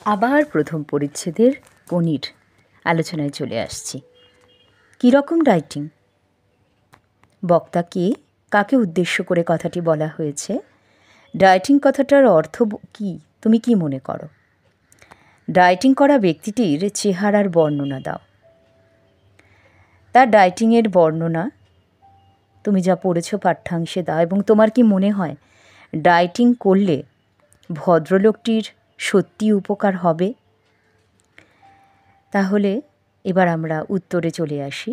আবার প্রথম পরিচ্ছেদের পনির আলোচনায় চলে আসছি। কীরকম ডায়েটিং? বক্তা কে, কাকে উদ্দেশ্য করে কথাটি বলা হয়েছে? ডায়েটিং কথাটার অর্থ কী, তুমি কি মনে করো? ডায়েটিং করা ব্যক্তিটির চেহারার বর্ণনা দাও। তার ডায়েটিংয়ের বর্ণনা তুমি যা পড়েছ পাঠ্যাংশে দাও, এবং তোমার কি মনে হয় ডায়েটিং করলে ভদ্রলোকটির সত্যি উপকার হবে? তাহলে এবার আমরা উত্তরে চলে আসি।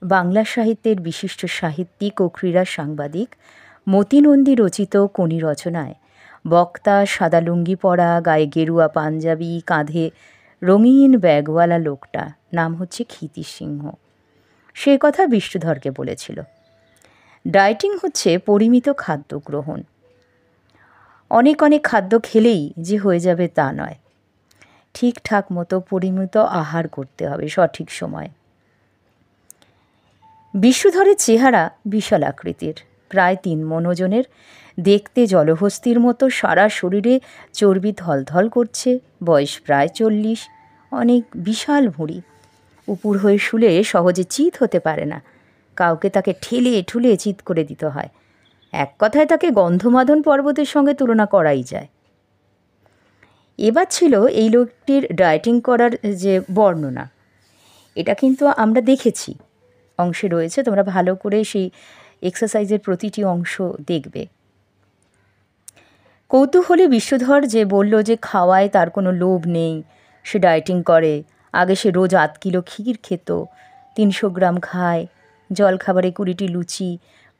বাংলা সাহিত্যের বিশিষ্ট সাহিত্যিক ও ক্রীড়া সাংবাদিক মতি নন্দী রচিত কোনি রচনায় বক্তা সাদা লুঙ্গি পরা, গায়ে গেরুয়া পাঞ্জাবি, কাঁধে রঙিন ব্যাগওয়ালা লোকটা নাম হচ্ছে ক্ষিতি সিংহ। সে কথা বিষ্ণুধরকে বলেছিল। ডায়েটিং হচ্ছে পরিমিত খাদ্য গ্রহণ। অনেক অনেক খাদ্য খেলেই যে হয়ে যাবে তা নয়, ঠিকঠাক মতো পরিমিত আহার করতে হবে সঠিক সময়। বিষ্ণুধরের চেহারা বিশাল আকৃতির, প্রায় 3 মণ ওজনের, দেখতে জলহস্তির মতো, সারা শরীরে চর্বি থলথল করছে, বয়স প্রায় 40, অনেক বিশাল ভুঁড়ি, উপুর হয়ে শুলে সহজে চিত হতে পারে না, কাউকে তাকে ঠেলে ঠুলে চিত করে দিতে হয়। এক কথায় তাকে গন্ধমাদন পর্বতের সঙ্গে তুলনা করাই যায়। এবার ছিল এই লোকটির ডায়েটিং করার যে বর্ণনা, এটা কিন্তু আমরা দেখেছি, অংশে রয়েছে, তোমরা ভালো করে সেই এক্সারসাইজের প্রতিটি অংশ দেখবে। কৌতূহলে বিষ্ণুধর যে বলল যে খাওয়ায় তার কোনো লোভ নেই, সে ডায়েটিং করে। আগে সে রোজ 8 কিলো ক্ষীর খেত, 300 গ্রাম খায়, জল খাবারে 20টি লুচি,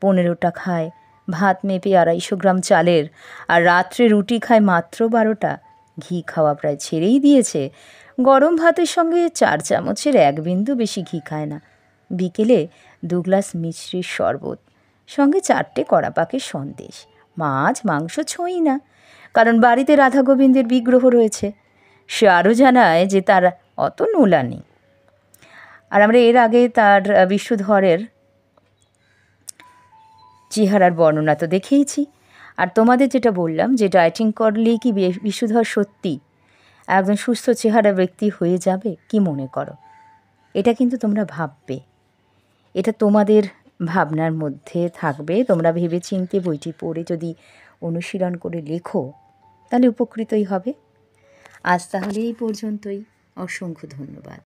15টা খায়, ভাত মেপে 250 গ্রাম চালের, আর রাত্রে রুটি খায় মাত্র 12টা। ঘি খাওয়া প্রায় ছেড়েই দিয়েছে, গরম ভাতের সঙ্গে 4 চামচের 1 বিন্দু বেশি ঘি খায় না। বিকেলে 2 গ্লাস মিশ্রির শরবত, সঙ্গে 4টে কড়া পাকের সন্দেশ। মাছ মাংস ছোঁই না, কারণ বাড়িতে রাধা গোবিন্দের বিগ্রহ রয়েছে। সে আরও জানায় যে তার অত নোলা নেই। আর আমরা এর আগে তার বিষ্ণুধরের চেহারার বর্ণনা তো দেখেইছি। আর তোমাদের যেটা বললাম যে ডায়েটিং করলেই কি বিষ্ণুধর সত্যি একজন সুস্থ চেহারা ব্যক্তি হয়ে যাবে, কি মনে করো? এটা কিন্তু তোমরা ভাববে, এটা তোমাদের ভাবনার মধ্যে থাকবে। তোমরা ভেবে চিন্তে বইটি পড়ে যদি অনুশীলন করে লেখো তাহলে উপকৃতই হবে। আজ তাহলে এই পর্যন্তই। অসংখ্য ধন্যবাদ।